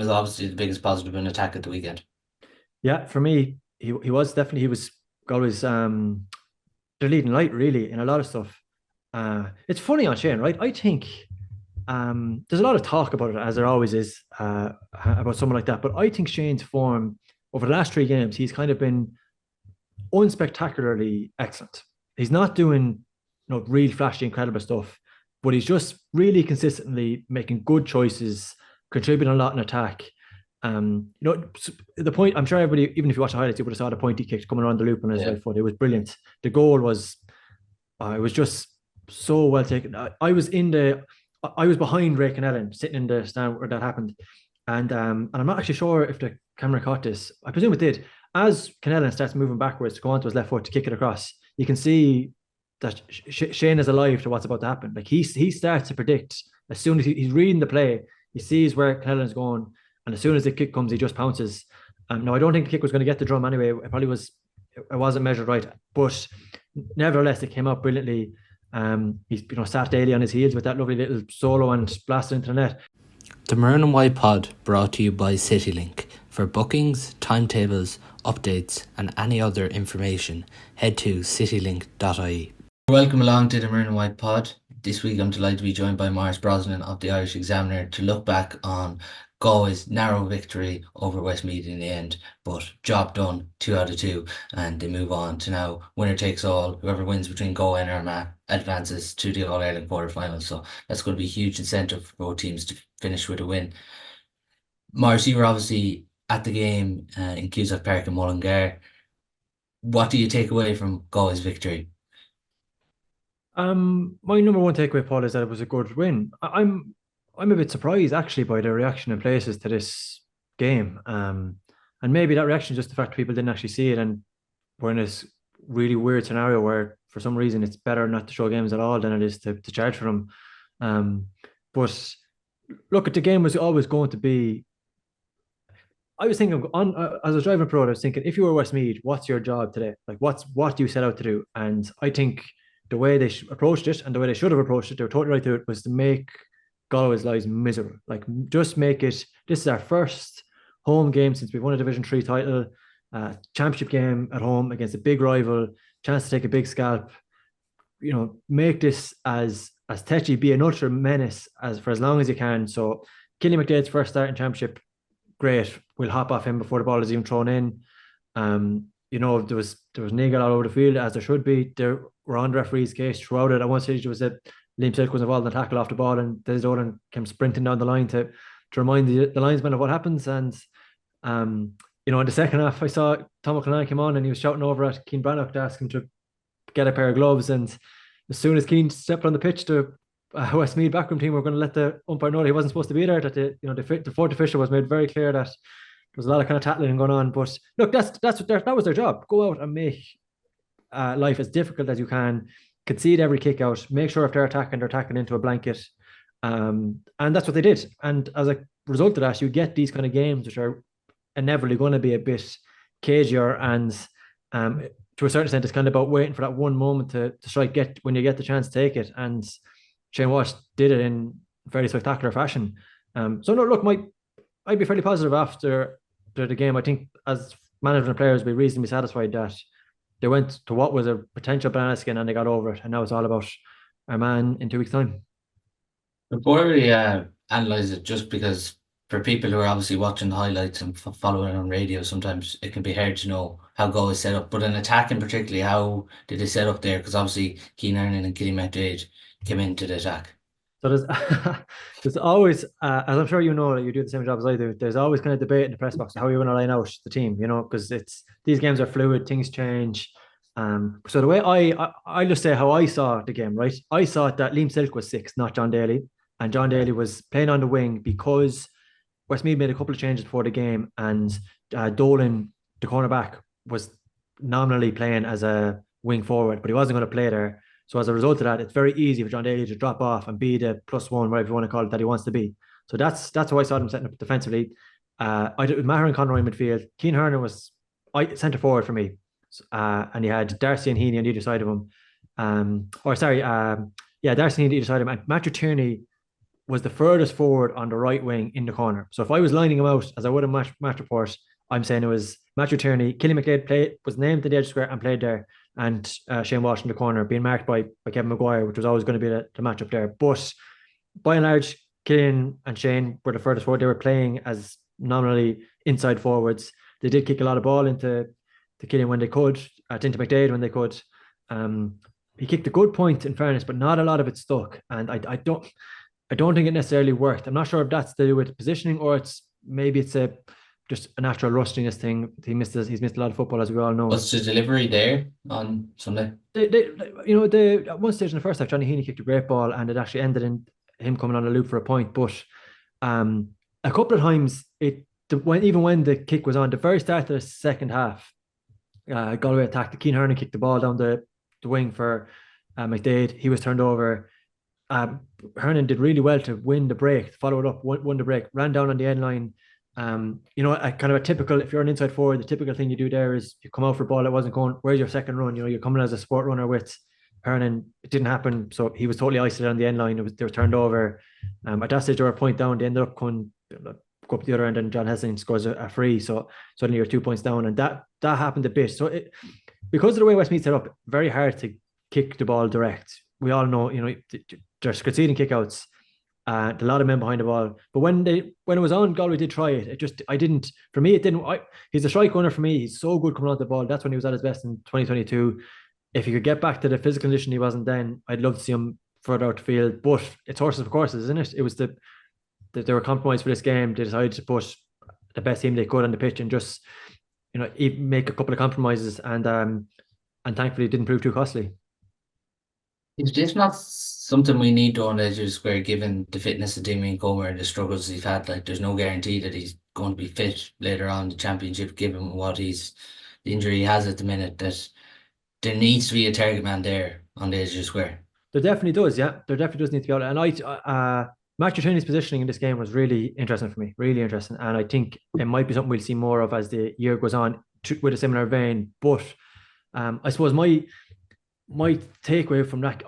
was obviously the biggest positive in attack at the weekend. Yeah, for me, he was Galway's their leading light really in a lot of stuff. It's funny on Shane, right? I think there's a lot of talk about it, as there always is, about someone like that. But I think Shane's form over the last three games, he's kind of been unspectacularly excellent. He's not doing real flashy, incredible stuff, but he's just really consistently making good choices, contributing a lot in attack. The point, I'm sure everybody, even if you watch the highlights, you would have saw the point he kicked coming around the loop on his Yeah. right foot. It was brilliant. The goal was, it was just so well taken. I was behind Ray Canellan, sitting in the stand where that happened, and I'm not actually sure if the camera caught this. I presume it did. As Canellan starts moving backwards to go onto his left foot to kick it across, you can see that Shane is alive to what's about to happen. Like he starts to predict as soon as he's reading the play, he sees where Canellan's going, and as soon as the kick comes, he just pounces. Now I don't think the kick was going to get the drum anyway. It wasn't measured right, but nevertheless, it came out brilliantly. He's sat Daly on his heels with that lovely little solo and blasted into the net. The Maroon White Pod brought to you by CityLink. For bookings, timetables, updates and any other information, head to citylink.ie. Welcome along to the Maroon White Pod. This week I'm delighted to be joined by Maurice Brosnan of the Irish Examiner to look back on Galway's narrow victory over Westmeath in the end, but job done, 2 out of 2, and they move on to now winner takes all. Whoever wins between Galway and Armagh advances to the All-Ireland quarter-finals, so that's going to be a huge incentive for both teams to finish with a win. Maurice, you were obviously at the game in Cusack Park in Mullingar. What do you take away from Galway's victory? My number one takeaway, Paul, is that it was a good win. I'm a bit surprised actually by the reaction in places to this game. And maybe that reaction is just the fact people didn't actually see it, and we're in this really weird scenario where for some reason it's better not to show games at all than it is to charge for them. But look, at the game was always going to be. I was thinking as I was driving abroad, I was thinking, if you were Westmeath, what's your job today? Like, what do you set out to do? And I think the way they approached it and the way they should have approached it, they were totally right to it, was to make Galway's lives miserable. Like, just make it. This is our first home game since we've won a Division 3 title, championship game at home against a big rival, chance to take a big scalp. Make this as tetchy, be an ultra menace as long as you can. So, Killy McDade's first start in championship, great. We'll hop off him before the ball is even thrown in. There was niggle all over the field, as there should be. There were on the referee's case throughout it. At one stage, there was a Liam Silk was involved in the tackle off the ball, and Des Dolan came sprinting down the line to remind the linesman of what happens. And in the second half, I saw Tom O'Connell came on and he was shouting over at Keane Brannock to ask him to get a pair of gloves. And as soon as Keane stepped on the pitch, the Westmeath backroom team were going to let the umpire know that he wasn't supposed to be there. That the fourth official was made very clear that there was a lot of kind of tattling going on. But look, that was their job. Go out and make life as difficult as you can. Concede every kick out. Make sure if they're attacking into a blanket. And that's what they did. And as a result of that, you get these kind of games which are inevitably going to be a bit cagier, and to a certain extent, it's kind of about waiting for that one moment to strike. When you get the chance to take it, and Shane Walsh did it in very spectacular fashion. So no, look, I'd be fairly positive after the game. I think as managers and players, we'd be reasonably satisfied that they went to what was a potential banana skin and they got over it, and now it's all about our man in 2 weeks' time. Before we analyze it, just because for people who are obviously watching the highlights and following on radio, sometimes it can be hard to know how goal is set up. But in attacking particularly, how did they set up there? Because obviously Keane Arnan and Killy McDade came into the attack. So there's always, as I'm sure you know, that you do the same job as I do. There's always kind of debate in the press box how you're going to line out the team, because these games are fluid, things change. So the way I just say how I saw the game, right? I saw that Liam Silk was 6, not John Daly, and John Daly was playing on the wing because Westmeath made a couple of changes before the game, and Dolan, the cornerback, was nominally playing as a wing forward, but he wasn't going to play there. So as a result of that, it's very easy for John Daly to drop off and be the +1, whatever you want to call it, that he wants to be. So that's how I saw them setting up defensively. I did with Maher and Conroy in midfield. Keane Hernan was centre forward for me, and he had Darcy and Heaney on either side of him. Darcy and Heaney on either side of him. And Matthew Tierney was the furthest forward on the right wing in the corner. So if I was lining him out, as I would in match report, I'm saying it was Matthew Tierney, Killy McLeod was named to the edge square and played there, and Shane Walsh in the corner, being marked by Kevin Maguire, which was always going to be the matchup there. But by and large, Killian and Shane were the furthest forward. They were playing as nominally inside forwards. They did kick a lot of ball into Killian when they could, into McDade when they could. He kicked a good point in fairness, but not a lot of it stuck. And I don't think it necessarily worked. I'm not sure if that's to do with positioning or maybe it's just a natural rustiness thing. He's missed a lot of football, as we all know. What's the delivery there on Sunday? At one stage in the first half, Johnny Heaney kicked a great ball, and it actually ended in him coming on a loop for a point. But a couple of times, even when the kick was on, the very start of the second half, Galway attacked. Keane Hernan kicked the ball down the wing for McDade. He was turned over. Hernan did really well to win the break, follow it up, won the break, ran down on the end line. A kind of a typical, if you're an inside forward, the typical thing you do there is you come out for a ball that wasn't going. Where's your second run? You're coming as a sport runner with Hernan. It didn't happen, so he was totally isolated on the end line. They were turned over. At that stage, they were a point down. They ended up going go up the other end, and John Hesselin scores a free. So suddenly you're 2 points down, and that happened a bit. So because of the way Westmeath set up, very hard to kick the ball direct. We all know, they're conceding kickouts. A lot of men behind the ball, but when it was on, Galway did try it. He's a strike runner for me. He's so good coming out the ball. That's when he was at his best in 2022. If he could get back to the physical condition he wasn't then, I'd love to see him further out the field. But it's horses for courses, isn't it? It was they were compromised for this game. They decided to put the best team they could on the pitch and just make a couple of compromises, and thankfully it didn't prove too costly. Is this not something we need on the edge of the square, given the fitness of Damien Comer and the struggles he's had? Like, there's no guarantee that he's going to be fit later on in the championship, given the injury he has at the minute. That there needs to be a target man there on the edge of the square. There definitely does, yeah. There definitely does need to be out. And Matthew Tierney's positioning in this game was really interesting for me, really interesting. And I think it might be something we'll see more of as the year goes on with a similar vein. But I suppose my takeaway from that,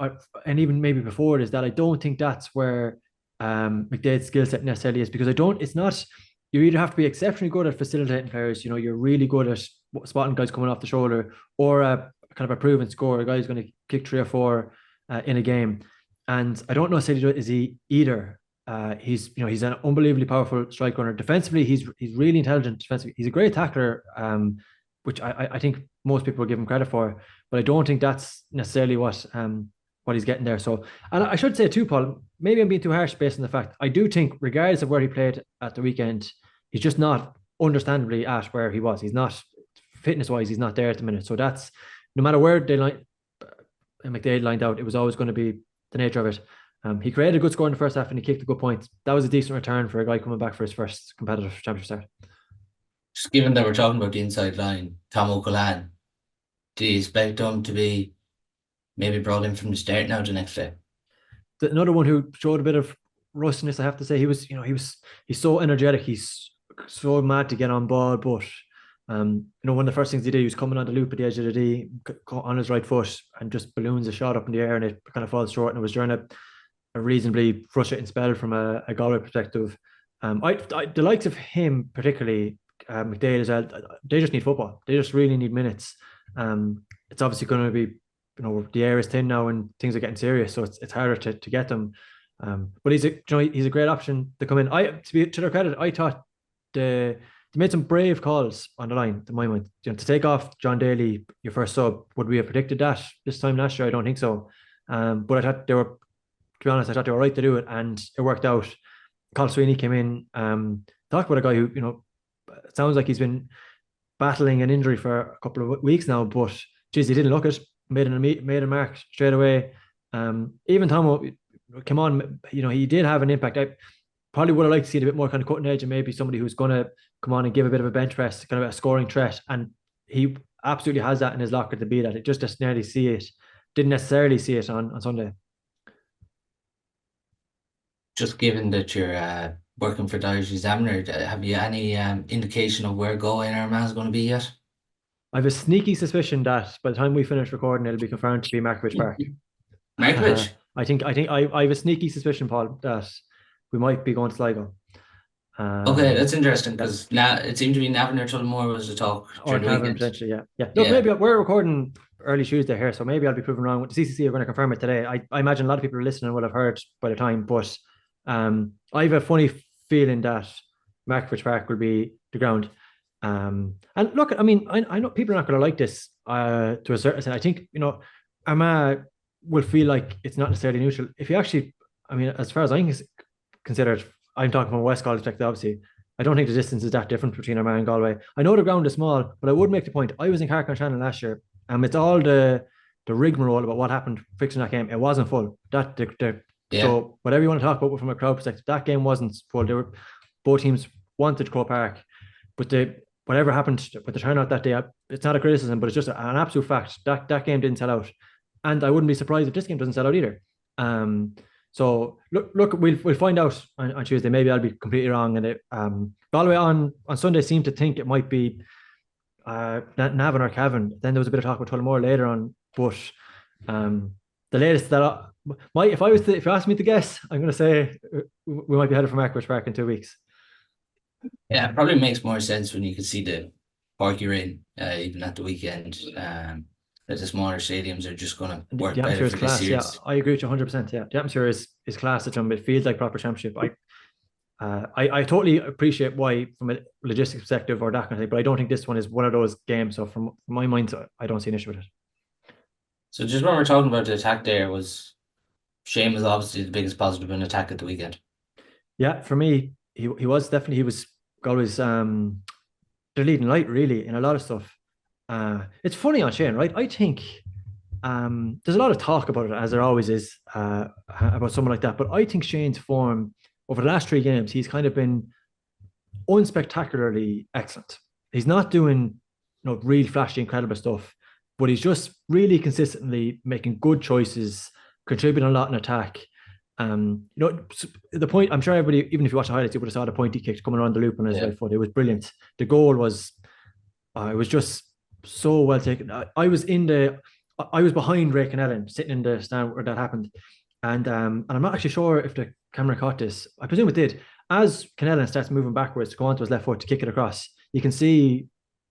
and even maybe before it, is that I don't think that's where McDade's skill set necessarily is, because you either have to be exceptionally good at facilitating players, you're really good at spotting guys coming off the shoulder, or a kind of a proven scorer, a guy who's going to kick 3 or 4 in a game. And I don't know is he either. He's an unbelievably powerful strike runner. Defensively, he's really intelligent defensively. He's a great tackler, which I think most people give him credit for, but I don't think that's necessarily what he's getting there. So, and I should say too, Paul, maybe I'm being too harsh based on the fact I do think, regardless of where he played at the weekend, he's just not understandably at where he was. He's not, fitness wise, he's not there at the minute. So that's, no matter where McDade lined out, it was always going to be the nature of it. He created a good score in the first half and he kicked a good point. That was a decent return for a guy coming back for his first competitive championship start. Just given that we're talking about the inside line, Tom O'Callaghan, do you expect him to be maybe brought in from the start now the next day? Another one who showed a bit of rustiness, I have to say. He's so energetic. He's so mad to get on ball, but one of the first things he did, he was coming on the loop at the edge of the D on his right foot and just balloons a shot up in the air, and it kind of falls short. And it was during a reasonably frustrating spell from a Galway perspective. The likes of him, particularly McDade as well, they just need football. They just really need minutes. It's obviously going to be, the air is thin now and things are getting serious, so it's harder to get them. But he's a great option to come in. To their credit, I thought they made some brave calls on the line, to my mind. To take off John Daly, your first sub, would we have predicted that this time last year? I don't think so. But I thought to be honest, I thought they were right to do it, and it worked out. Carl Sweeney came in, talk about a guy who, it sounds like he's been battling an injury for a couple of weeks now, but geez, he didn't look it. Made a mark straight away. Even Tomo came on, he did have an impact. I probably would have liked to see it a bit more kind of cutting edge, and maybe somebody who's going to come on and give a bit of a bench press, kind of a scoring threat. And he absolutely has that in his locker to be that. It just didn't necessarily see it on Sunday. Just given that you're working for the Irish Examiner, have you any indication of where Galway and Armagh is going to be yet? I have a sneaky suspicion that by the time we finish recording, it'll be confirmed to be Markievicz Park. Markievicz? I think I have a sneaky suspicion, Paul, that we might be going to Sligo. Okay, that's interesting because now it seemed to be Navan or Tullamore was the talk or during the Cavan weekend. potentially. Yeah. Look, maybe we're recording early Tuesday here, so maybe I'll be proven wrong. The CCC are going to confirm it today. I imagine a lot of people listening will have heard by the time, but I have a funny feeling that Markievicz Park will be the ground. And look, I mean, I know people are not going to like this to a certain extent. I think, Armagh will feel like it's not necessarily neutral. If you actually, I mean, as far as I'm considered, I'm talking from a West Galway perspective, obviously. I don't think the distance is that different between Armagh and Galway. I know the ground is small, but I would make the point. I was in Carrick-on-Shannon last year, and it's all the rigmarole about what happened fixing that game. It wasn't full. So whatever you want to talk about from a crowd perspective, that game wasn't full. Both teams wanted Croke Park, but whatever happened with the turnout that day, it's not a criticism, but it's just an absolute fact. That game didn't sell out, and I wouldn't be surprised if this game doesn't sell out either. So look, we'll find out on Tuesday. Maybe I'll be completely wrong. And Galway on Sunday seemed to think it might be Navan or Cavan. Then there was a bit of talk about Tullamore later on, but the latest that if you asked me to guess, I'm going to say we might be headed for Markievicz Park in 2 weeks. Yeah, it probably makes more sense when you can see the park you're in, even at the weekend. That the smaller stadiums are just going to work better for this series. Yeah, I agree with you 100%. Yeah, the atmosphere is class at them. It feels like proper championship. I totally appreciate why, from a logistics perspective or that kind of thing, but I don't think this one is one of those games. So from my mind, I don't see an issue with it. So just when we're talking about the attack there, Shane was obviously the biggest positive in attack at the weekend. Yeah, for me, he was Galway's the leading light really in a lot of stuff. It's funny on Shane, right? I think there's a lot of talk about it, as there always is, about someone like that. But I think Shane's form over the last 3 games, he's kind of been unspectacularly excellent. He's not doing really flashy, incredible stuff, but he's just really consistently making good choices, contributing a lot in attack. The point, I'm sure everybody, even if you watch the highlights, you would have saw the point he kicked coming around the loop on his right foot. It was brilliant. The goal was, it was just so well taken. I was behind Ray Kennellan, sitting in the stand where that happened, and I'm not actually sure if the camera caught this. I presume it did. As Kennellan starts moving backwards to go onto his left foot to kick it across, you can see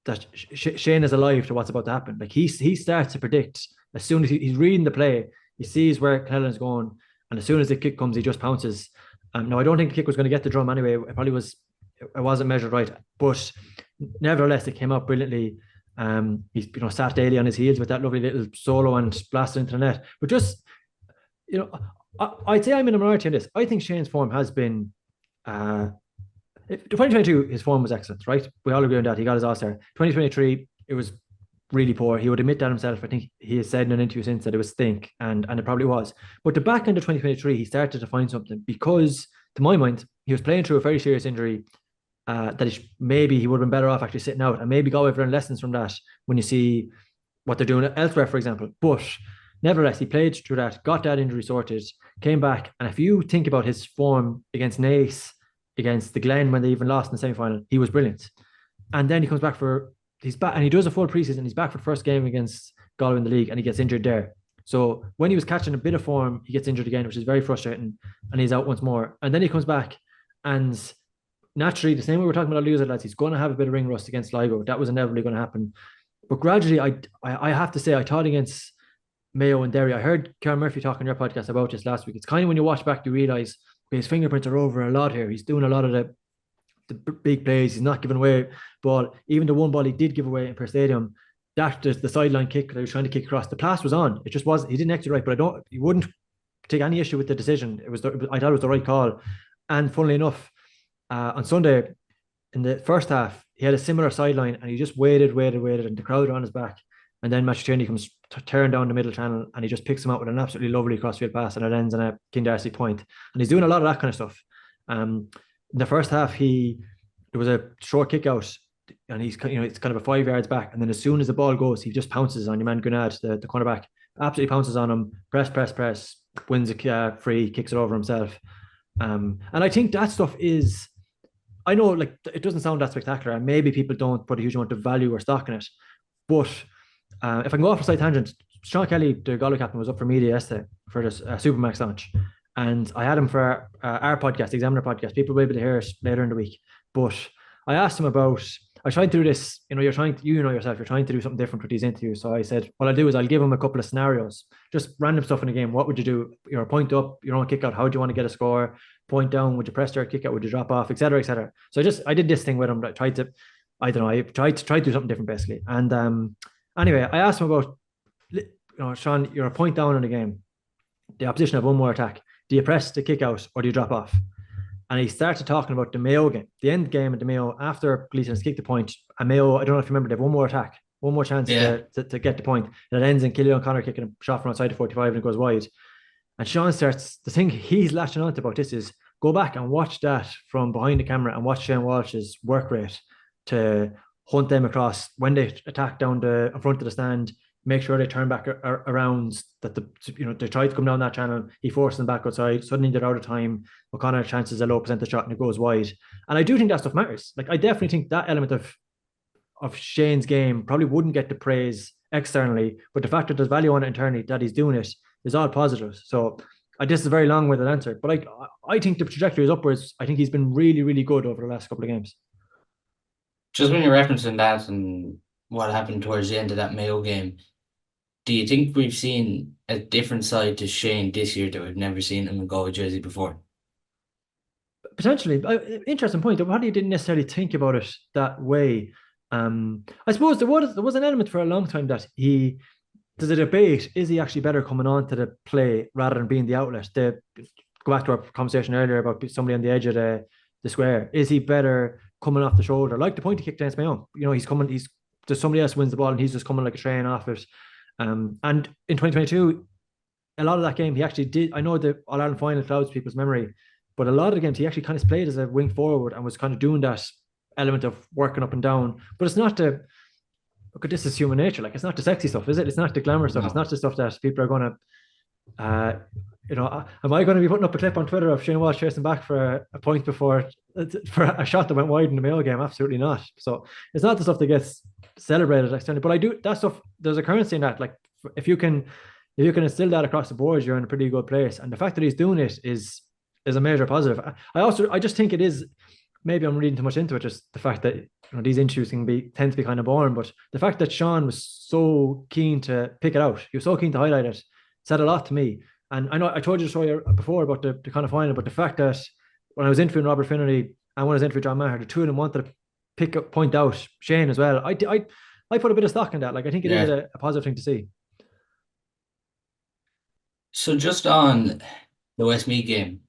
that Shane is alive to what's about to happen. Like he starts to predict as soon as he's reading the play, he sees where Kennellan's going, and as soon as the kick comes, he just pounces. No, I don't think the kick was going to get the drum anyway. It wasn't measured right, but nevertheless, it came out brilliantly. He's sat daily on his heels with that lovely little solo and blasted into the net. But just I'd say I'm in a minority on this. I think Shane's form has been 2022, his form was excellent, right? We all agree on that. He got his All-Star. 2023, it was really poor. He would admit that himself. I think he has said in an interview since that it was stink, and it probably was. But the back end of 2023, he started to find something because, to my mind, he was playing through a very serious injury. That maybe he would have been better off actually sitting out, and maybe Galway have learned lessons from that when you see what they're doing elsewhere, for example. But nevertheless, he played through that, got that injury sorted, came back, and if you think about his form against Naas, against the Glen when they even lost in the semi-final, he was brilliant. And then he comes back he's back, and he does a full preseason. He's back for the first game against Galway in the league, and he gets injured there. So when he was catching a bit of form, he gets injured again, which is very frustrating, and he's out once more. And then he comes back, and naturally, the same way we're talking about loser lads, he's going to have a bit of ring rust against Sligo. That was inevitably going to happen. But gradually, I have to say, I thought against Mayo and Derry, I heard Karen Murphy talking on your podcast about this last week. It's kind of when you watch back, you realise his fingerprints are over a lot here. He's doing a lot of the big plays. He's not giving away ball. Even the one ball he did give away in Per Stadium, that the sideline kick that he was trying to kick across, the pass was on. It just wasn't. He didn't execute right, but you wouldn't take any issue with the decision. I thought it was the right call. And funnily enough, on Sunday, in the first half, he had a similar sideline, and he just waited, and the crowd were on his back. And then Matthew Tierney comes tearing down the middle channel, and he just picks him out with an absolutely lovely crossfield pass, and it ends in a King Darcy point. And he's doing a lot of that kind of stuff. In the first half, there was a short kick out, and he's it's kind of a 5 yards back, and then as soon as the ball goes, he just pounces on your man Grenade, the cornerback, absolutely pounces on him, press, wins a free, kicks it over himself. And I think that stuff is, I know, like, it doesn't sound that spectacular, and maybe people don't put a huge amount of value or stock in it, but if I can go off a slight tangent, Sean Kelly, the Galway captain, was up for media yesterday for this Supermax launch, and I had him for our podcast, the Examiner podcast. People will be able to hear it later in the week. But I asked him about. I tried to do this. You're trying to, yourself. You're trying to do something different with these interviews. So I said, what I'll do is I'll give him a couple of scenarios, just random stuff in the game. What would you do? Point up. Kick out. How do you want to get a score? Point down. Would you press there? Kick out? Would you drop off? Etc. Etc. So I did this thing with him. I tried to. I don't know. I tried to do something different basically. And anyway, I asked him about. Sean, you're a point down in the game. The opposition have one more attack. Do you press the kick out or do you drop off? And he started talking about the Mayo game, the end game of the Mayo after Gleeson has kicked the point. And Mayo, I don't know if you remember, they have one more attack, one more chance to get the point. And it ends in Killian O'Connor kicking a shot from outside the 45 and it goes wide. And Sean starts, the thing he's latching on to about this is go back and watch that from behind the camera and watch Shane Walsh's work rate to hunt them across when they attack down in front of the stand. Make sure they turn back around, that they try to come down that channel. He forces them back outside. Suddenly they're out of time. O'Connor chances a low percentage shot and it goes wide. And I do think that stuff matters. Like I definitely think that element of Shane's game probably wouldn't get the praise externally, but the fact that there's value on it internally, that he's doing it, is all positive. So this is a very long-winded answer, but I think the trajectory is upwards. I think he's been really, really good over the last couple of games. Just when you're referencing that and what happened towards the end of that Mayo game, do you think we've seen a different side to Shane this year that we've never seen him in Galway jersey before? Potentially. Interesting point. What you didn't necessarily think about it that way. I suppose there was an element for a long time that there's a debate, is he actually better coming on to the play rather than being the outlet? To go back to our conversation earlier about somebody on the edge of the square. Is he better coming off the shoulder? Like the point he kicked against Mayo. There's somebody else wins the ball and he's just coming like a train off it. And in 2022, a lot of that game, he actually did. I know the All-Ireland final clouds people's memory, but a lot of the games he actually kind of played as a wing forward and was kind of doing that element of working up and down. But it's not this is human nature. Like it's not the sexy stuff, is it? It's not the glamour stuff. No. It's not the stuff that people are going to, am I going to be putting up a clip on Twitter of Shane Walsh chasing back for a point before for a shot that went wide in the Mayo game? Absolutely not. So it's not the stuff that gets celebrated externally, but I do that stuff. There's a currency in that. Like if you can instill that across the board, you're in a pretty good place. And the fact that he's doing it is a major positive. I just think it is. Maybe I'm reading too much into it. Just the fact that these interviews tend to be kind of boring, but the fact that Sean was so keen to pick it out, he was so keen to highlight it, said a lot to me. And I know I told you the story before about the kind of final, but the fact that when I was interviewing Robert Finnerty and when I was interviewing John Maher, the two of them wanted to point out Shane as well. I put a bit of stock in that. Like I think it is a positive thing to see. So just on the Westmeath game,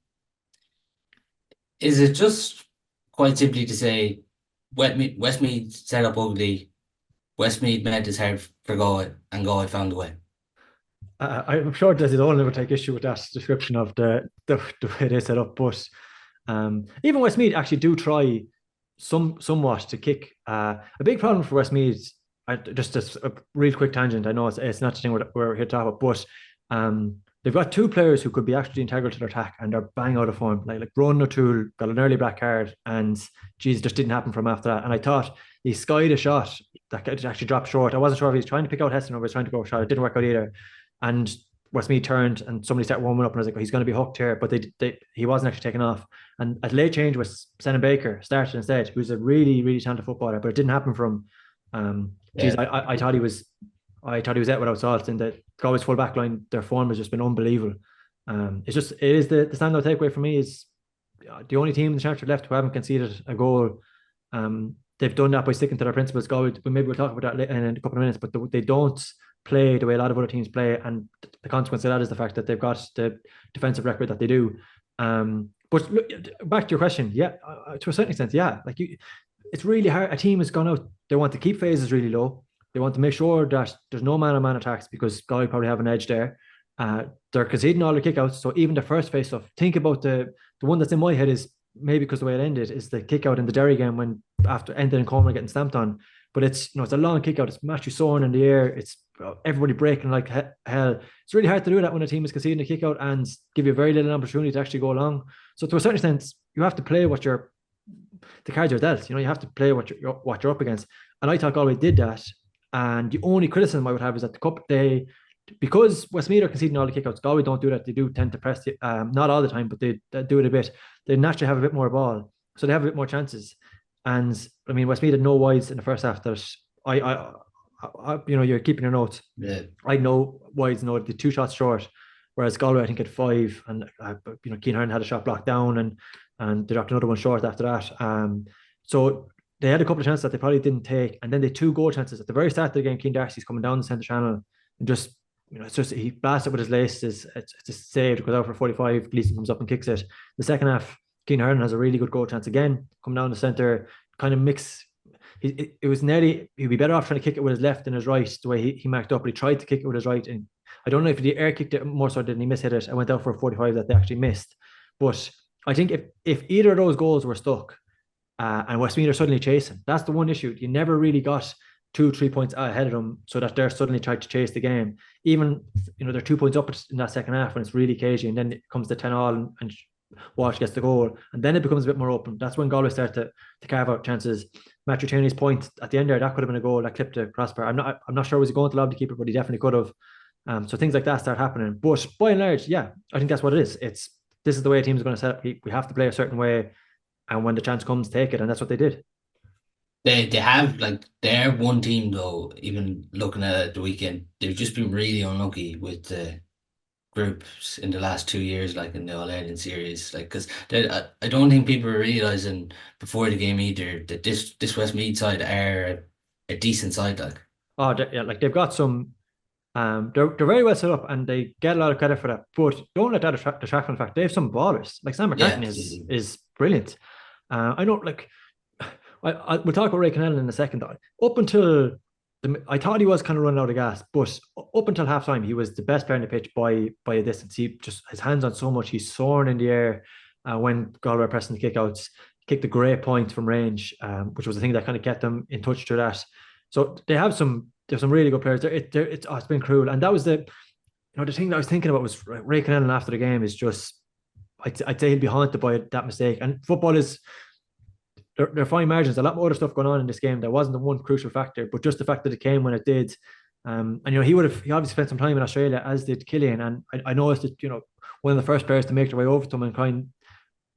is it just quite simply to say Westmeath set up ugly, Westmeath made this hard for Galway, and Galway found a way? I'm sure that the owner would take issue with that description of the way they set up, but even Westmeath actually do try somewhat to kick. A big problem for Westmeath, just a real quick tangent. I know it's not the thing we're here to talk about, but they've got two players who could be actually integral to their attack and they're bang out of form. Like Brosnan O'Toole got an early black card and geez, just didn't happen from after that. And I thought he skied a shot that actually dropped short. I wasn't sure if he was trying to pick out Heston or he was trying to go shot. It didn't work out either. And Westmeath turned and somebody started warming up and I was like, oh, he's going to be hooked here. But he wasn't actually taken off. And at late change was Senna Baker started instead, who's a really, really talented footballer, but it didn't happen from I thought he was out without salt, and the Galway's full back line, their form has just been unbelievable. It is the standout takeaway for me is the only team in the championship left who haven't conceded a goal. They've done that by sticking to their principles. Galway, maybe we'll talk about that in a couple of minutes, but they don't play the way a lot of other teams play, and the consequence of that is the fact that they've got the defensive record that they do. But look, back to your question, to a certain extent, like it's really hard. A team has gone out, they want to keep phases really low. They want to make sure that there's no man-on-man attacks because Galway probably have an edge there. They're conceding all the kickouts. So even the first face-off, think about the one that's in my head is maybe because the way it ended is the kick-out in the Derry game when after ended in corner getting stamped on. But it's it's a long kick-out. It's Matthew soaring in the air. It's everybody breaking like hell. It's really hard to do that when a team is conceding a kick-out and give you very little opportunity to actually go along. So to a certain extent, you have to play the cards you're dealt. You have to play what you're up against. And I thought Galway did that. And the only criticism I would have is that the cup, they because Westmeath are conceding all the kickouts, Galway don't do that. They do tend to press it, not all the time, but they do it a bit. They naturally have a bit more ball, so they have a bit more chances. And I mean, Westmeath had no wides in the first half. That you're keeping your notes. Yeah. I know wides, the 2 shots short, whereas Galway I think had 5, and Keane Hearn had a shot blocked down, and they dropped another one short after that. So they had a couple of chances that they probably didn't take, and then they 2 goal chances at the very start of the game. Keane Darcy's coming down the centre channel and just it's just he blasts it with his laces. It's just saved. It goes out for 45. Gleeson comes up and kicks it. The second half, Keane Hearn has a really good goal chance again. Come down the centre, kind of mix. It was nearly, he'd be better off trying to kick it with his left than his right, the way he marked up, but he tried to kick it with his right. And I don't know if he air kicked it more so than he mishit it. I went out for a 45 that they actually missed. But I think if either of those goals were stuck, and Westmeath are suddenly chasing, that's the one issue. You never really got 2-3 points ahead of them so that they're suddenly trying to chase the game. Even, they're 2 points up in that second half when it's really cagey, and then it comes to 10-all and Walsh gets the goal, and then it becomes a bit more open. That's when Galway start to carve out chances. Matthew Tierney's point at the end there, that could have been a goal that clipped the crossbar. I'm not sure was he going to lob the keeper, but he definitely could have. So things like that start happening. But by and large, yeah, I think that's what it is. This is the way a team is going to set up. We have to play a certain way, and when the chance comes, take it, and that's what they did. They have, they're one team though. Even looking at the weekend, they've just been really unlucky with the groups in the last 2 years, like in the All-Ireland series, because I don't think people are realising before the game either that this Westmeath side are a decent side. They've got some. They're very well set up, and they get a lot of credit for that. But don't let that detract from the fact they have some ballers. Like Sam McCartney is brilliant. I know, we'll talk about Ray Connellan in a second. Up until I thought he was kind of running out of gas, but up until halftime, he was the best player in the pitch by a distance. He just, his hands on so much. He's soaring in the air when Galway were pressing the kickouts. Kicked a great point from range, which was the thing that kind of kept them in touch through that. So there's some really good players. It's been cruel, and that was the thing that I was thinking about was Ray Connellan after the game is just, I'd say he'll be haunted by that mistake. And football is. They're fine margins. A lot more other stuff going on in this game. That wasn't the one crucial factor, but just the fact that it came when it did. And he obviously spent some time in Australia, as did Killian. And I noticed that one of the first players to make their way over to him and kind of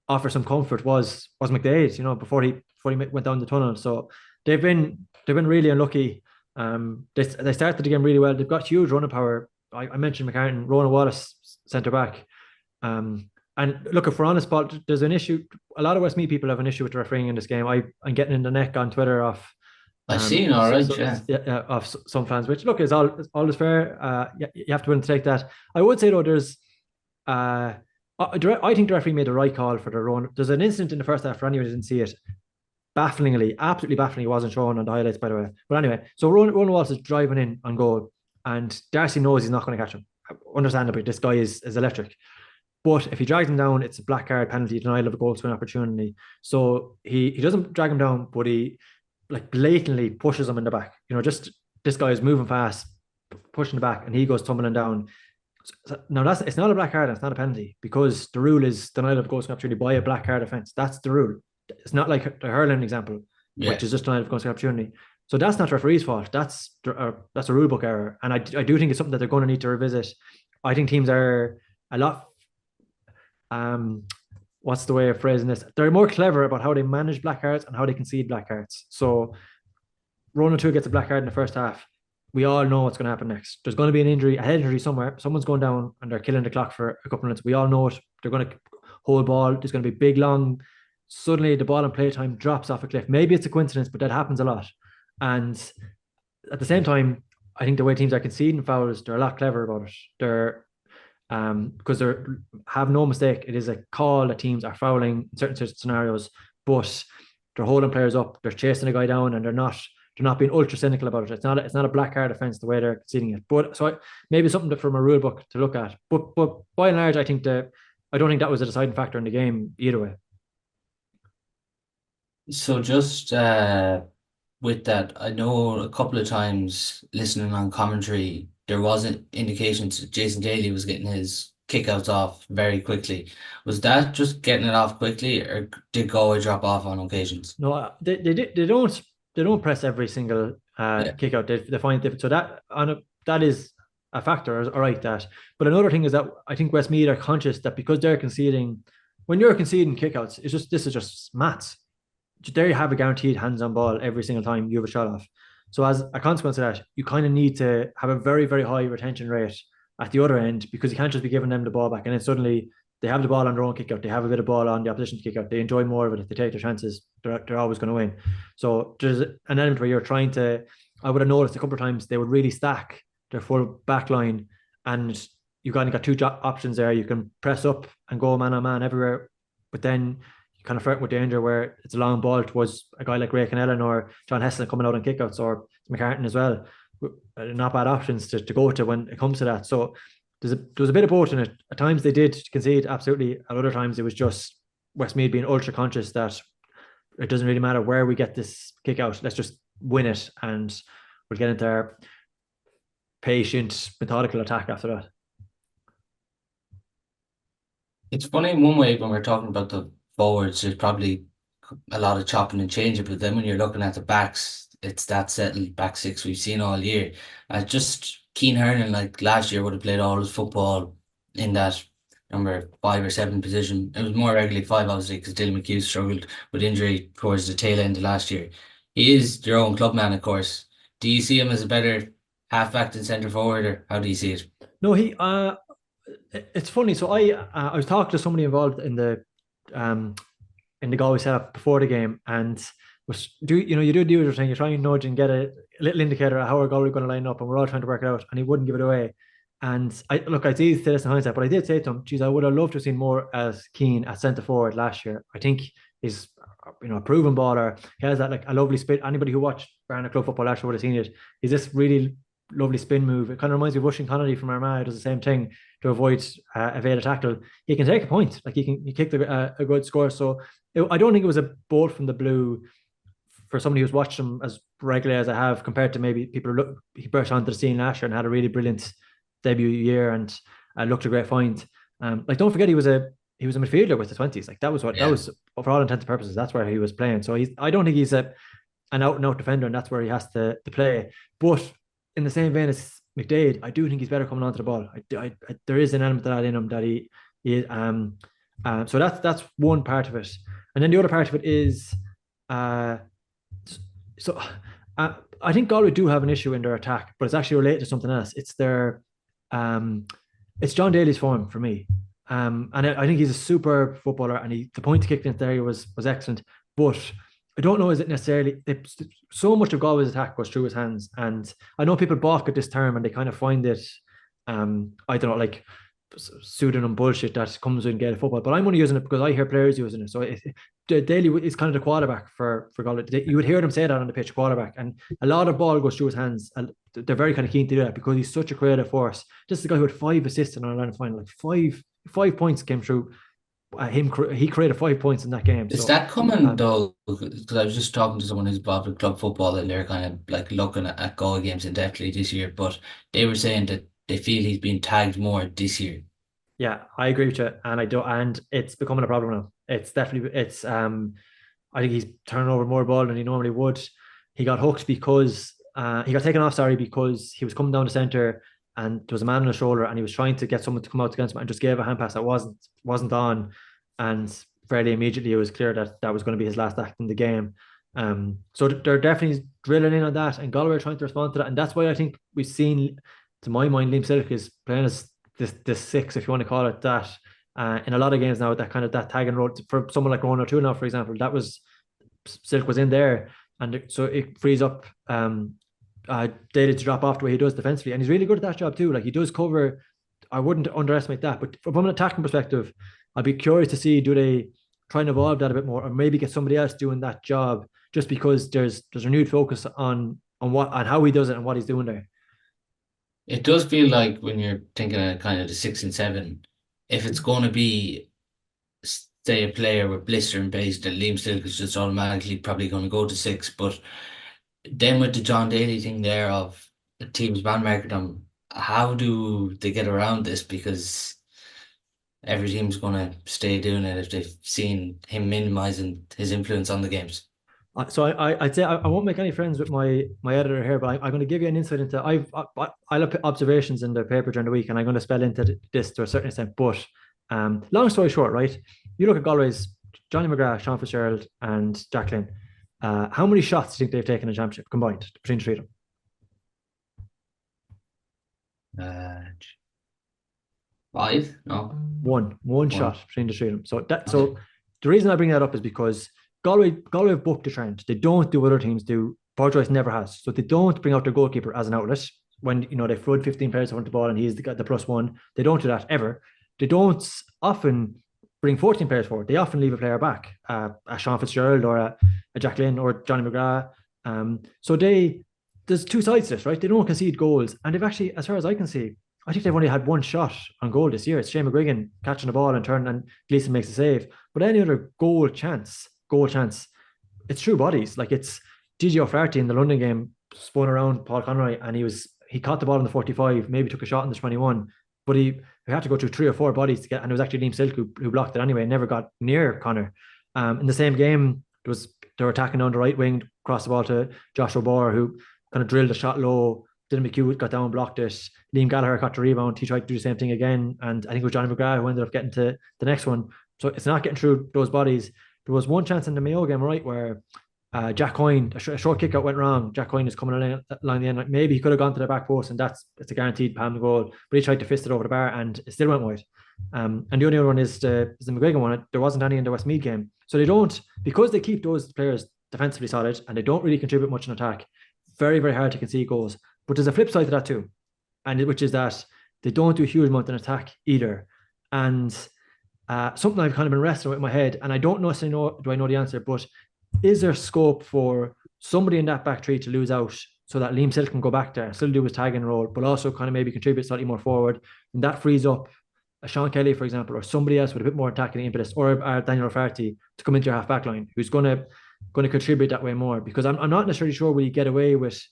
offer some comfort was McDade. Before he went down the tunnel. So they've been really unlucky. They started the game really well. They've got huge running power. I mentioned McCartan, Ronan Wallace, centre back. And look, if we're honest, Paul, there's an issue. A lot of Westmeath people have an issue with the refereeing in this game. I'm getting in the neck on Twitter off. I've seen all right, yeah, of some fans, which look is all is fair. You have to be able to take that. I would say though, there's, I think the referee made the right call for the run. There's an incident in the first half for anyone who didn't see it. Absolutely bafflingly, wasn't shown on the highlights, by the way. But anyway, so Ronan Walsh is driving in on goal, and Darcy knows he's not going to catch him. Understandably, this guy is electric. But if he drags him down, it's a black card penalty, denial of a goal to an opportunity. So he doesn't drag him down, but he blatantly pushes him in the back. Just this guy is moving fast, pushing the back, and he goes tumbling down. So, now it's not a black card, it's not a penalty, because the rule is denial of goal to an opportunity by a black card offence. That's the rule. It's not like the hurling example, which is just denial of goal to an opportunity. So that's not the referee's fault. That's a rule book error, and I do think it's something that they're going to need to revisit. I think teams are a lot. What's the way of phrasing this? They're more clever about how they manage black cards and how they concede black cards. So Ronan 2 gets a black card in the first half. We all know what's going to happen next. There's going to be a head injury somewhere. Someone's going down and they're killing the clock for a couple of minutes. We all know it. They're going to hold ball. There's going to be big, long. Suddenly the ball in playtime drops off a cliff. Maybe it's a coincidence, but that happens a lot. And at the same time, I think the way teams are conceding fouls, they're a lot clever about it. They're because they have no mistake. It is a call that teams are fouling in certain scenarios, but they're holding players up, they're chasing a guy down, and they're not being ultra cynical about it. It's not a black card offence the way they're conceding it. But so maybe something from a rule book to look at. But by and large, I don't think that was a deciding factor in the game either way. So just with that, I know a couple of times listening on commentary, there wasn't indications that Jason Daly was getting his kickouts off very quickly. Was that just getting it off quickly, or did Galway drop off on occasions? No, they don't press every single kick out. They find it different. So that is a factor. All right, that. But another thing is that I think Westmeath are conscious that because they're conceding, when you're conceding kickouts, this is just maths. There you have a guaranteed hands-on ball every single time you have a shot off. So as a consequence of that, you kind of need to have a very, very high retention rate at the other end, because you can't just be giving them the ball back and then suddenly they have the ball on their own kick out. They have a bit of ball on the opposition's kick out. They enjoy more of it. If they take their chances, they're always going to win. So there's an element where you're trying to, I would have noticed a couple of times they would really stack their full back line, and you've kind of got two options there. You can press up and go man on man everywhere, but then you kind of flirt with danger where it's a long ball towards a guy like Ray Ellen or John Heston coming out on kickouts, or McCartan as well. Not bad options to go to when it comes to that. So there was a bit of both in it. At times they did concede, absolutely. At other times it was just Westmeath being ultra conscious that it doesn't really matter where we get this kick out. Let's just win it, and we'll get into our patient, methodical attack after that. It's funny in one way when we're talking about the forwards, there's probably a lot of chopping and changing, but then when you're looking at the backs, it's that settled back six we've seen all year. Just Keane Hernan, like last year, would have played all his football in that number 5 or 7 position. It was more regularly 5, obviously, because Dylan McHugh struggled with injury towards the tail end of last year. He is your own club man, of course. Do you see him as a better half-back than centre forward, or how do you see it? No, it's funny. So I was talking to somebody involved in the Galway setup before the game, and you do the usual thing. You try and nudge and get a little indicator of how our Galway going to line up, and we're all trying to work it out. And he wouldn't give it away. And it's easy to say this in hindsight, but I did say to him, "Geez, I would have loved to have seen more as Keane at centre forward last year. I think he's a proven baller. He has that like a lovely spin. Anybody who watched Barna Club football last year would have seen it. He's this really lovely spin move. It kind of reminds me of Oisin Connolly from Armagh. He does the same thing to evade a tackle. He can take a point. Like he kicked a good score. So I don't think it was a bolt from the blue for somebody who's watched him as regularly as I have, compared to maybe people who he burst onto the scene last year and had a really brilliant debut year and looked a great find. Don't forget he was a midfielder with the 20s. Like that was for all intents and purposes, that's where he was playing. So I don't think he's an out and out defender, and that's where he has to play. But in the same vein as McDade, I do think he's better coming onto the ball. There is an element of that in him that he so that's one part of it. And then the other part of it is I think Galway do have an issue in their attack, but it's actually related to something else. It's their it's John Daly's form for me. And I think he's a super footballer, and the point he kicked into there was excellent. But I don't know, is it necessarily so much of Galway's attack goes through his hands, and I know people balk at this term and they kind of find it I don't know, like pseudonym bullshit that comes with Gaelic football, but I'm only using it because I hear players using it. So Daly is kind of the quarterback for Galway. You would hear them say that on the pitch, quarterback, and a lot of ball goes through his hands, and they're very kind of keen to do that because he's such a creative force. This is the guy who had 5 assists in All-Ireland final, like five points came through. He created 5 points in that game. Is that coming though? Because I was just talking to someone who's involved with club football, and they're kind of like looking at Galway games in depthly this year, but they were saying that they feel he's been tagged more this year. Yeah, I agree with you, and it's becoming a problem now. It's definitely I think he's turning over more ball than he normally would. He got hooked because he got taken off, because he was coming down the centre and there was a man on his shoulder and he was trying to get someone to come out against him and just gave a hand pass that wasn't on, and fairly immediately it was clear that was going to be his last act in the game. So they're definitely drilling in on that, and Galway are trying to respond to that, and that's why I think we've seen, to my mind, Liam Silk is playing as this 6, if you want to call it that, in a lot of games now, that kind of that tag and roll for someone like Ronan O'Toole now, for example, that was Silk was in there, and so it frees up Daly to drop off the way he does defensively, and he's really good at that job too. Like he does cover. I wouldn't underestimate that, but from an attacking perspective, I'd be curious to see, do they try and evolve that a bit more, or maybe get somebody else doing that job, just because there's renewed focus on how he does it and what he's doing there. It does feel like when you're thinking of kind of the 6 and 7, if it's going to be, say, a player with blistering pace, that Liam Silk is just automatically probably going to go to 6. But then with the John Daly thing there of the teams man marking them, how do they get around this? Because every team's going to stay doing it if they've seen him minimising his influence on the games. I'd say I won't make any friends with my editor here, but I'm going to give you an insight into I look at observations in the paper during the week, and I'm going to spell into this to a certain extent. But long story short, right? You look at Galway's Johnny McGrath, Sean Fitzgerald, and Jacqueline. How many shots do you think they've taken in the championship combined between the three of them? Five? No. One shot between the three of them. So the reason I bring that up is because Galway have booked the trend. They don't do what other teams do. Portrush never has. So they don't bring out their goalkeeper as an outlet when they flood 15 players on the ball and he's the +1. They don't do that ever. They don't often bring 14 players forward. They often leave a player back, a Sean Fitzgerald or a Jacqueline or Johnny McGrath. So there's two sides to this, right? They don't concede goals, and they've actually, as far as I can see, I think they've only had one shot on goal this year. It's Shane McGuigan catching the ball and turning, and Gleeson makes a save. But any other goal chance, it's through bodies. Like it's Gigi O'Flaherty in the London game spun around Paul Conroy, and he caught the ball in the 45, maybe took a shot in the 21, but he had to go through 3 or 4 bodies to get, and it was actually Liam Silk who blocked it anyway, and never got near Connor. In the same game, they were attacking on the right wing, crossed the ball to Josh O'Barr, who kind of drilled a shot low. Dylan McHugh got down and blocked it. Liam Gallagher got the rebound. He tried to do the same thing again. And I think it was Johnny McGrath who ended up getting to the next one. So it's not getting through those bodies. There was one chance in the Mayo game, right, where Jack Coyne, a short kick out went wrong. Jack Coyne is coming along the end. Like maybe he could have gone to the back post, and it's a guaranteed Palm goal. But he tried to fist it over the bar, and it still went wide. And the only other one is the McGuigan one. There wasn't any in the Westmeath game. So they don't, because they keep those players defensively solid and they don't really contribute much in attack, very, very hard to concede goals. But there's a flip side to that too, and which is that they don't do a huge amount in attack either. And something I've kind of been wrestling with in my head, and I don't necessarily do I know the answer, but is there scope for somebody in that back three to lose out so that Liam Silk can go back there, still do his tagging role, but also kind of maybe contribute slightly more forward, and that frees up a Sean Kelly, for example, or somebody else with a bit more attacking impetus, or Daniel O'Flaherty to come into your half back line, who's going to contribute that way more. Because I'm not necessarily sure we get away with.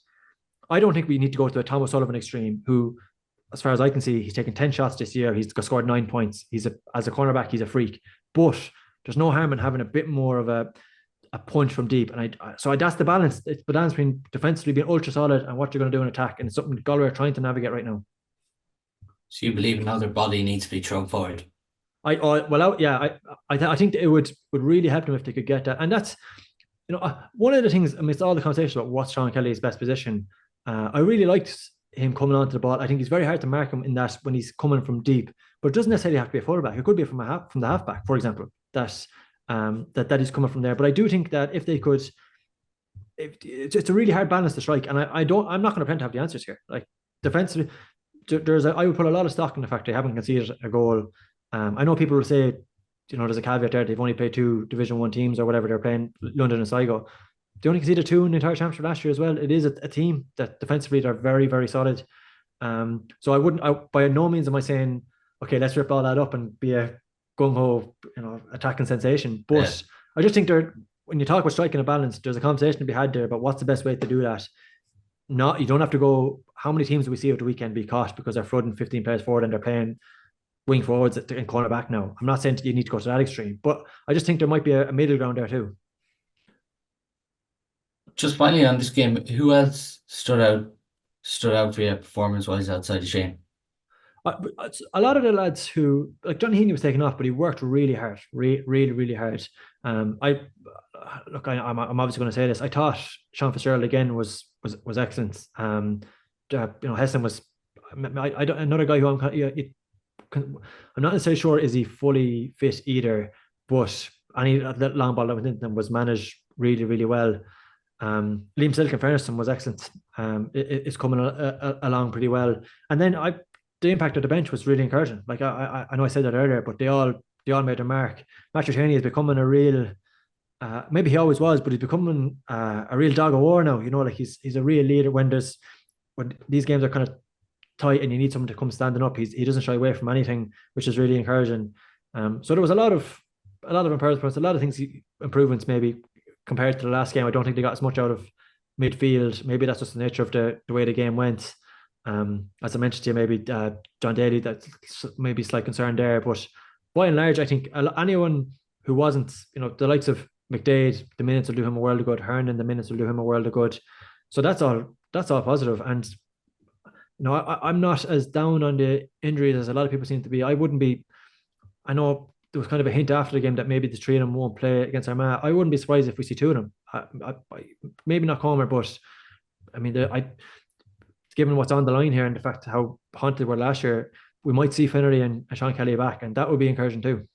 I don't think we need to go to a Thomas Sullivan extreme, who, as far as I can see, he's taken 10 shots this year. He's scored 9 points. As a cornerback, he's a freak. But there's no harm in having a bit more of a punch from deep. And that's the balance. It's the balance between defensively being ultra solid and what you're going to do in attack. And it's something Galway are trying to navigate right now. So you believe another body needs to be thrown forward? I think it would really help them if they could get that. And that's, one of the things amidst all the conversation about what's Sean Kelly's best position. I really liked him coming onto the ball. I think it's very hard to mark him in that when he's coming from deep, but it doesn't necessarily have to be a fullback. It could be from the halfback, for example. That he's coming from there. But I do think that if they could, it's a really hard balance to strike. And I'm not going to pretend to have the answers here. Like defensively, I would put a lot of stock in the fact they haven't conceded a goal. I know people will say, there's a caveat there. They've only played 2 Division 1 teams or whatever. They're playing London and Sligo. They only conceded 2 in the entire championship last year as well. It is a team that defensively they're very, very solid. So by no means am I saying, okay, let's rip all that up and be a gung-ho, attacking sensation. But I just think when you talk about striking a balance, there's a conversation to be had there about what's the best way to do that. You don't have to go, how many teams do we see over the weekend be caught because they're flooding 15 players forward and they're playing wing forwards and cornerback now? I'm not saying you need to go to that extreme, but I just think there might be a middle ground there too. Just finally on this game, who else stood out for you performance-wise outside of Shane? A lot of the lads who, like Johnny Heaney was taken off, but he worked really hard, really, really hard. I'm obviously going to say this. I thought Sean Fitzgerald again was excellent. Heston was another guy who I'm not necessarily sure is he fully fit either, but any long ball that went into them was managed really, really well. Liam Silk and fairness was excellent. It's coming along pretty well. And then the impact of the bench was really encouraging. Like I know I said that earlier, but they all made their mark. Matthew Tierney is becoming a real, maybe he always was, but he's becoming a real dog of war now. Like he's a real leader when these games are kind of tight and you need someone to come standing up. He doesn't shy away from anything, which is really encouraging. So there was a lot of improvements, a lot of improvements maybe compared to the last game. I don't think they got as much out of midfield. Maybe that's just the nature of the way the game went. As I mentioned to you, maybe John Daly, that's maybe slight concern there. But by and large, I think anyone who wasn't, the likes of McDade, the minutes will do him a world of good. Herndon, the minutes will do him a world of good. So that's all positive. And I'm not as down on the injuries as a lot of people seem to be. I wouldn't be. I know there was kind of a hint after the game that maybe the three of them won't play against Armagh. I wouldn't be surprised if we see two of them. Maybe not Comer, but I mean, given what's on the line here and the fact how haunted we were last year, we might see Finnery and Sean Kelly back, and that would be encouraging too.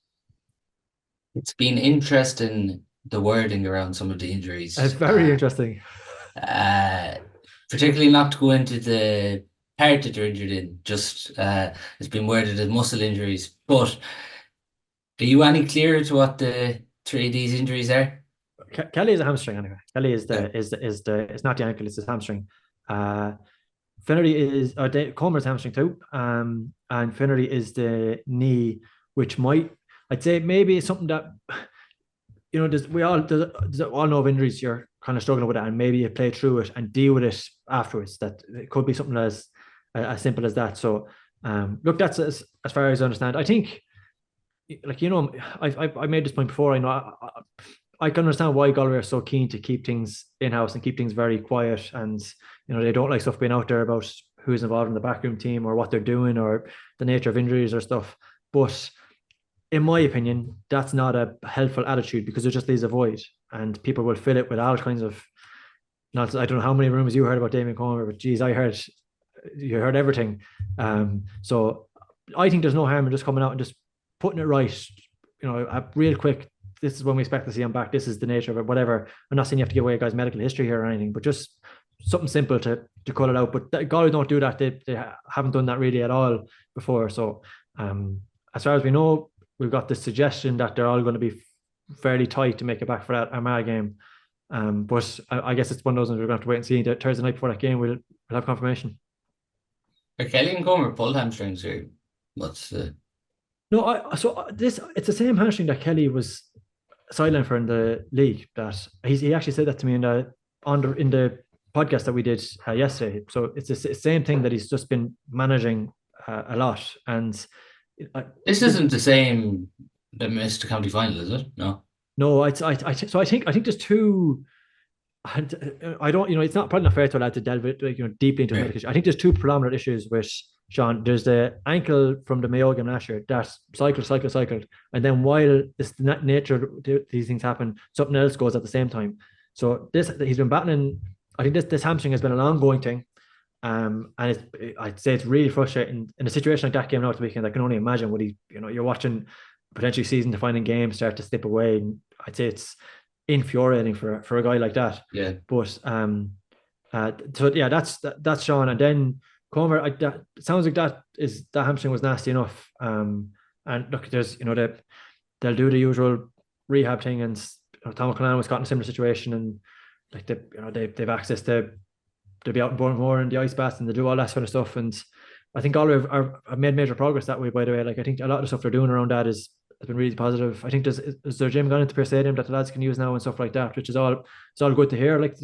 It's been interesting, the wording around some of the injuries. It's very interesting. Particularly not to go into the part that they're injured in. Just it's been worded as muscle injuries. But are you any clearer to what the three of these injuries are? Kelly is a hamstring anyway. Kelly is it's not the ankle, it's his hamstring. Finnery is Comer's hamstring too. And Finnery is the knee, which I'd say maybe it's something that we all know of injuries you're kind of struggling with it, and maybe you play through it and deal with it afterwards. That it could be something as simple as that. So look, that's as far as I understand. I think, I made this point before. I know I can understand why Galway are so keen to keep things in-house and keep things very quiet, and they don't like stuff being out there about who's involved in the backroom team or what they're doing or the nature of injuries or stuff. But in my opinion, that's not a helpful attitude, because it just leaves a void, and people will fill it with all kinds of. I don't know how many rumors you heard about Damien Comer, but geez, you heard everything. So I think there's no harm in just coming out and just putting it right. Real quick. This is when we expect to see him back. This is the nature of it. Whatever. I'm not saying you have to give away a guy's medical history here or anything, but just something simple to call it out. But Galway don't do that. They haven't done that really at all before. So as far as we know, we've got this suggestion that they're all going to be fairly tight to make it back for that Armagh game. But I guess it's one of those ones we're going to have to wait and see. Thursday night before that game, we'll have confirmation. Are Kelly and Comer pulled hamstrings here? What's the... No, it's the same hamstring that Kelly was sidelined for in the league. That he actually said that to me in the podcast that we did yesterday. So it's the same thing that he's just been managing a lot. And this isn't the same that missed the county final, is it? No. So I think there's two. I don't, it's not probably not fair to allow to delve deeply into medical issue. I think there's two predominant issues with Sean. There's the ankle from the Mayo game last year that cycled, and then while this nature of these things happen, something else goes at the same time. So he's been battling. I think this hamstring has been an ongoing thing, and I'd say it's really frustrating in a situation like that came out the weekend. I can only imagine what you're watching potentially season-defining games start to slip away, and I'd say it's infuriating for a guy like that. Yeah. But so yeah, that's Sean, and then Comer. It sounds like that hamstring was nasty enough. And look, there's they'll do the usual rehab thing, and Tom O'Connell was caught in a similar situation, and like they've access to be out in Bournemouth in the ice baths, and they do all that sort of stuff. And I think all have made major progress that way. By the way, like I think a lot of the stuff they're doing around that has been really positive. I think is there gym gone into Pearse Stadium that the lads can use now and stuff like that, which is all good to hear. Like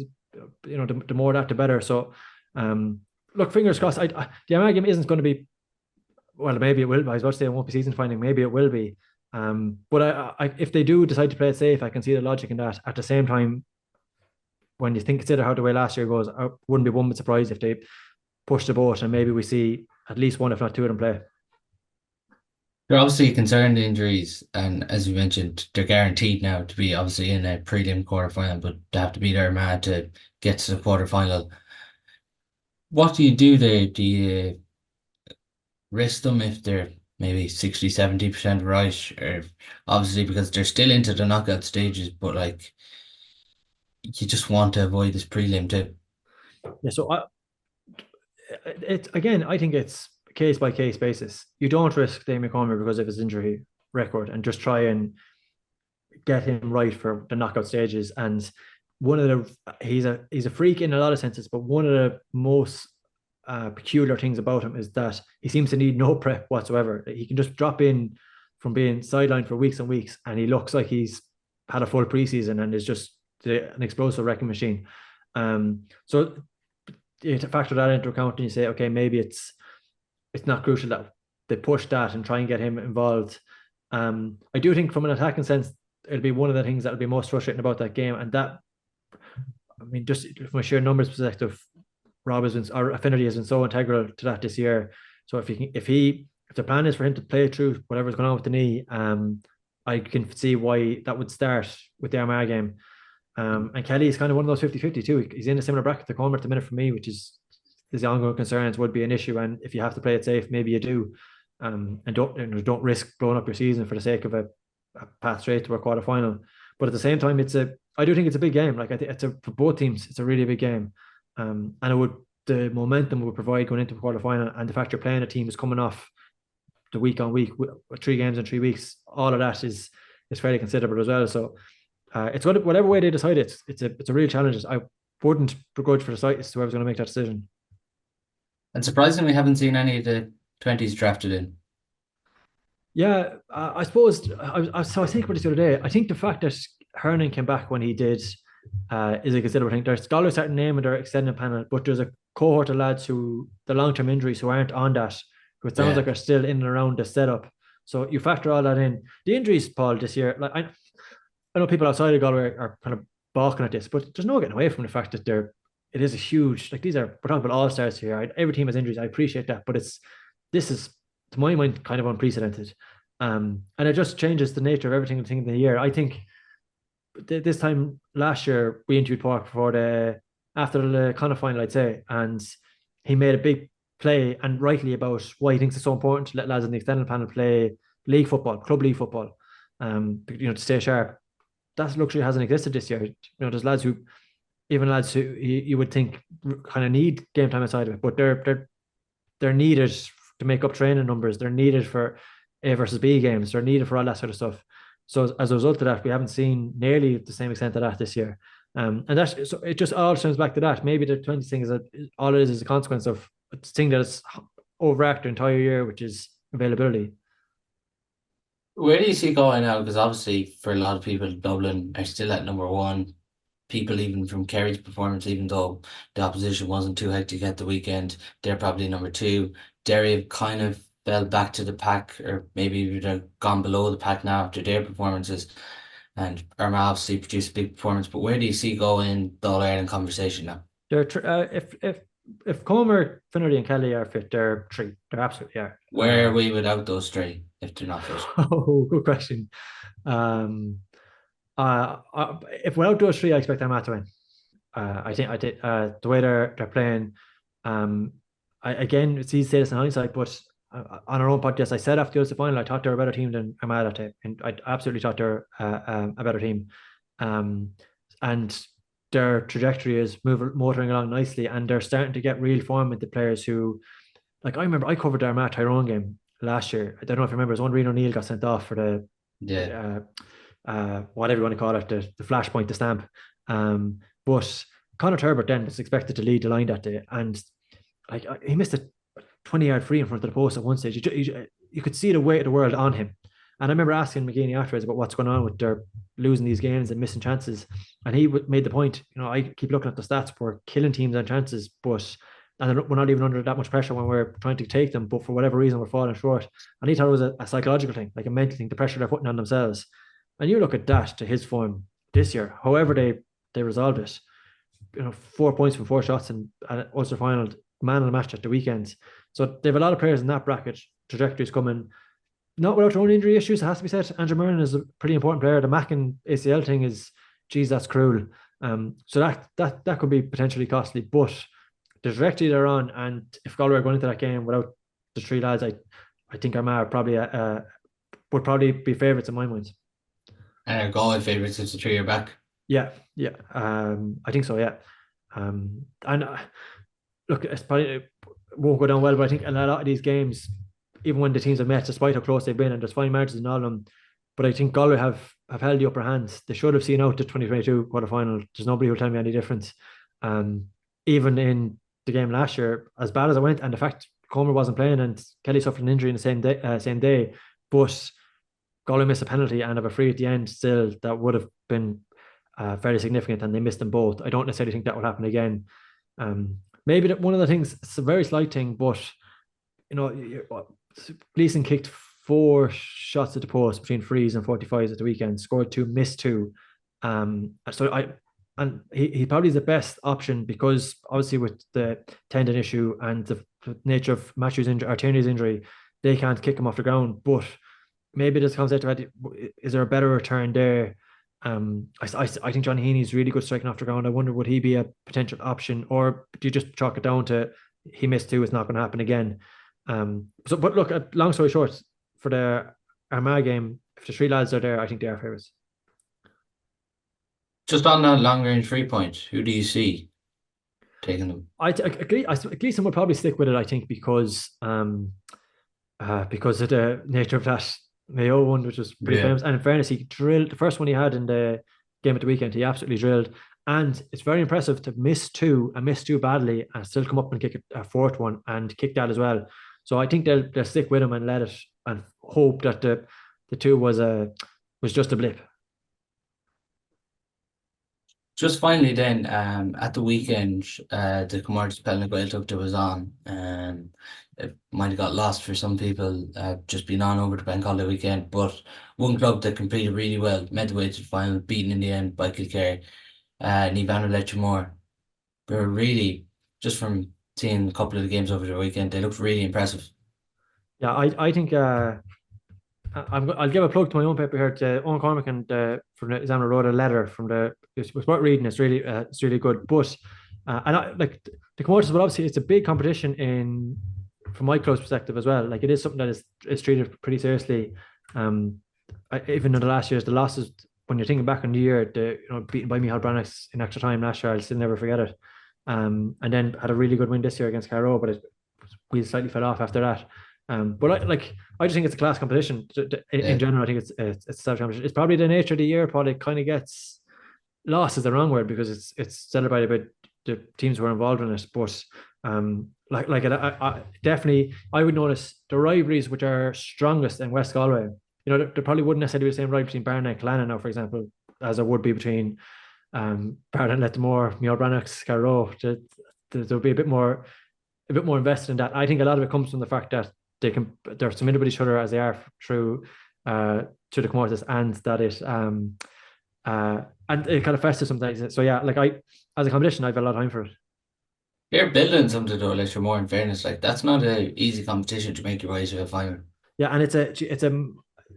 the more that the better. So look, fingers crossed. The Armagh game isn't going to be, well, maybe it will be. I was about to say it won't be season finding. Maybe it will be. But if they do decide to play it safe, I can see the logic in that. At the same time, when you consider how the way last year goes, I wouldn't be one bit surprised if they push the boat and maybe we see at least one, if not two of them play. They're obviously concerned injuries, and as you mentioned, they're guaranteed now to be obviously in a prelim quarterfinal, but they have to be there mad to get to the quarterfinal. What do you do there? Do you risk them if they're maybe 60-70% right? Or obviously because they're still into the knockout stages, but like you just want to avoid this prelim too. Yeah, so I think it's case by case basis. You don't risk Damien Comer because of his injury record and just try and get him right for the knockout stages. And he's a freak in a lot of senses, but one of the most peculiar things about him is that he seems to need no prep whatsoever. He can just drop in from being sidelined for weeks and weeks, and he looks like he's had a full preseason and is just an explosive wrecking machine. So you have to factor that into account, and you say, okay, maybe it's not crucial that they push that and try and get him involved. I do think from an attacking sense, it'll be one of the things that'll be most frustrating about that game. And that, I mean, just from a sheer numbers perspective, Rob has been, our affinity has been so integral to that this year. So if the plan is for him to play through whatever's going on with the knee, I can see why that would start with the Armagh game. And Kelly is kind of one of those 50-50 too. He's in a similar bracket to Comer at the minute for me, which is the ongoing concerns would be an issue. And if you have to play it safe, maybe you do. And don't risk blowing up your season for the sake of a path straight to a quarter final. But at the same time, I do think it's a big game. Like I think for both teams, it's a really big game. And the momentum would provide going into a quarter final, and the fact you're playing a team who's coming off the week on week, 3 games in 3 weeks, all of that is fairly considerable as well. So it's whatever way they decide it's a real challenge. I wouldn't begrudge for the slightest whoever's going to make that decision. And surprisingly, we haven't seen any of the 20s drafted in. Yeah, I suppose. So I think about this the other day. I think the fact that Hernan came back when he did is a considerable thing. There's Galway starting naming their extended panel, but there's a cohort of lads who the long-term injuries who aren't on that, who it sounds like are still in and around the setup. So you factor all that in. The injuries, Paul, this year, like I know people outside of Galway are kind of balking at this, but there's no getting away from the fact that it is a huge, like we're talking about all-stars here. Every team has injuries. I appreciate that, but this is, to my mind, kind of unprecedented. And it just changes the nature of every single thing in the year. I think this time last year, we interviewed Park after the Connacht final, I'd say, and he made a big play, and rightly, about why he thinks it's so important to let lads in the extended panel play league football, club league football, to stay sharp. That luxury hasn't existed this year. There's lads who you would think kind of need game time outside of it, but they're needed to make up training numbers. They're needed for A versus B games. They're needed for all that sort of stuff. So as a result of that, we haven't seen nearly the same extent of that this year. And that's, so it just all stems back to that. Maybe the 20 thing is that all it is a consequence of a thing that is overacted the entire year, which is availability. Where do you see going now? Because obviously for a lot of people, Dublin are still at number 1. People even from Kerry's performance, even though the opposition wasn't too hectic at the weekend, they're probably number 2. Derry have kind of fell back to the pack, or maybe they've gone below the pack now after their performances. And Armagh obviously produced a big performance. But where do you see going the All-Ireland conversation now? If Comer, Finnerty and Kelly are fit, they're 3. They're absolutely are. Where are we without those 3 if they're not fit? Oh, good question. If without those 3, I expect Armagh to win. I think the way they're playing. Again, it's easy to say this in hindsight, but on our own podcast, I said after the Ulster final, I thought they were a better team than Armagh that day, and I absolutely thought they're a better team. And their trajectory is motoring along nicely, and they're starting to get real form with the players who, like, I remember I covered the Armagh Tyrone game last year. I don't know if you remember, it was one Reno O'Neill got sent off for the whatever you want to call it, the flashpoint, the stamp. But Conor Turbert then was expected to lead the line that day, and like he missed a 20-yard free in front of the post at one stage. You could see the weight of the world on him. And I remember asking McGeaney afterwards about what's going on with their losing these games and missing chances. And he made the point, I keep looking at the stats, we're killing teams on chances, and we're not even under that much pressure when we're trying to take them, but for whatever reason, we're falling short. And he thought it was a psychological thing, like a mental thing, the pressure they're putting on themselves. And you look at that to his form this year, however they resolved it, 4 points from 4 shots in Ulster final, man of the match at the weekend. So they have a lot of players in that bracket. Trajectories coming, not without their own injury issues, it has to be said. Andrew Murnan is a pretty important player. The Mackin ACL thing is, geez, that's cruel. So that could be potentially costly. But the trajectory they're on, and if Galway are going into that game without the 3 lads, I think Armagh would probably be favourites in my mind. And are Galway favourites if the 3 are back? Yeah. I think so. Yeah. Look, it's probably, it won't go down well, but I think in a lot of these games, even when the teams have met, despite how close they've been, and there's fine margins in all of them, but I think Galway have held the upper hand. They should have seen out the 2022 quarterfinal. There's nobody who'll tell me any difference. Even in the game last year, as bad as it went, and the fact Comer wasn't playing and Kelly suffered an injury in the same day, but Galway missed a penalty and have a free at the end still, that would have been fairly significant, and they missed them both. I don't necessarily think that will happen again. Maybe that one of the things, it's a very slight thing, but Gleeson kicked 4 shots at the post between frees and 45s at the weekend, scored 2, missed 2. And he probably is the best option because obviously with the tendon issue and the nature of Matthew's injury, or Tierney's injury, they can't kick him off the ground. But maybe this comes out to, is there a better return there? I think John Heaney's really good striking off the ground. I wonder, would he be a potential option, or do you just chalk it down to he missed 2, it's not going to happen again? But look, long story short, for the Armagh game, if the 3 lads are there, I think they are favourites. Just on that long range 3-point, who do you see taking them? Gleeson would probably stick with it, I think, because of the nature of that Mayo one, which was pretty famous. And in fairness, he drilled the first one he had in the game at the weekend. He absolutely drilled, and it's very impressive to miss 2 and miss 2 badly and still come up and kick a 4th one and kick that as well. So I think they'll stick with him and let it, and hope that the 2 was just a blip. Just finally then, at the weekend, the Commerce Pelling Gaeltacht was on. It might have got lost for some people, just being on over the bank holiday weekend. But one club that competed really well, made the way to the final, beaten in the end by Kilcare, Nivan Letchmore. They were really, just from seeing a couple of the games over the weekend, they looked really impressive. Yeah, I think I'll give a plug to my own paper here. To Owen Cormac and from the Examiner wrote a letter from the. It's worth reading. It's really good. But and I like the Commercials, but obviously it's a big competition from my club's perspective as well. Like, it is something that is treated pretty seriously. Even in the last years, the losses, when you're thinking back on the year, beaten by Micheál Branagh in extra time last year, I'll still never forget it. And then had a really good win this year against Carrow, but we slightly fell off after that. But I just think it's a class competition in general. I think it's self-competition. It's probably the nature of the year. Probably kind of gets lost is the wrong word, because it's celebrated by the teams who are involved in it. But I definitely, I would notice the rivalries which are strongest in West Galway. There probably wouldn't necessarily be the same rivalry between Barna and Clanna now, for example, as there would be between Barna and Letmore, Micheál Branagh, Carrow. There'll be a bit more invested in that. I think a lot of it comes from the fact that they're submitted with each other as they are through to the Commercials, and that it and it kind of festers sometimes. So yeah, as a competition, I've a lot of time for it. You're building something though, Letchmore, in fairness. Like, that's not an easy competition to make your way to a final. Yeah, and it's a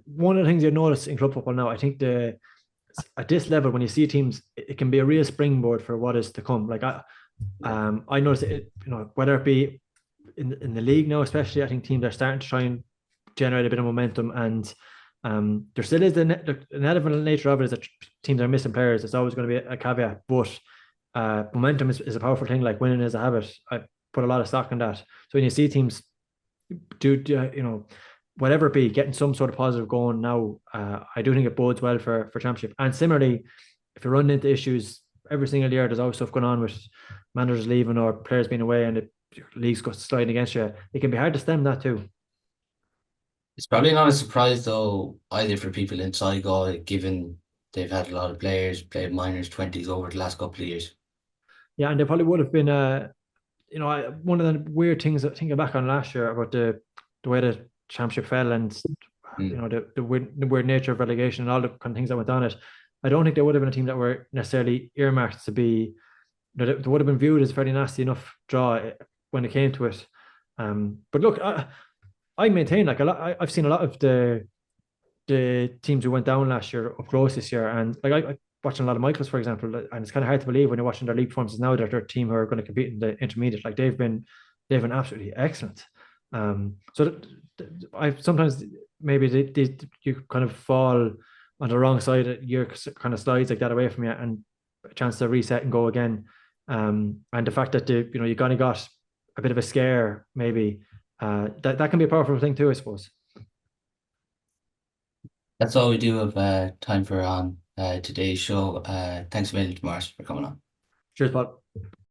one of the things you notice in club football now. I think at this level, when you see teams, it can be a real springboard for what is to come. Like I notice it, whether it be in the league now, especially, I think teams are starting to try and generate a bit of momentum, and there still is the inevitable nature of it is that teams are missing players. It's always going to be a caveat, but momentum is a powerful thing. Like, winning is a habit. I put a lot of stock in that. So when you see teams do whatever it be, getting some sort of positive going now, I do think it bodes well for championship. And similarly, if you're running into issues every single year, there's always stuff going on with managers leaving or players being away, and the league's sliding against you. It can be hard to stem that too. It's probably not a surprise though either for people inside Galway, given they've had a lot of players play minors 20s over the last couple of years. Yeah, and they probably would have been one of the weird things that thinking back on last year about the way the championship fell, and the weird nature of relegation and all the kind of things that went on it. I don't think they would have been a team that were necessarily earmarked to be. They would have been viewed as a fairly nasty enough draw when it came to it. But look, I maintain I've seen a lot of the teams who went down last year up close this year, and I watching a lot of Michaels, for example, and it's kind of hard to believe when you're watching their league performances now that their team who are going to compete in the intermediate, like they've been absolutely excellent. So I sometimes maybe you kind of fall on the wrong side. Your kind of slides like that away from you, and a chance to reset and go again. And the fact that you kind of got a bit of a scare, maybe that can be a powerful thing too, I suppose. That's all we do have time for on today's show. Thanks a million to Maurice for coming on. Cheers, Paul.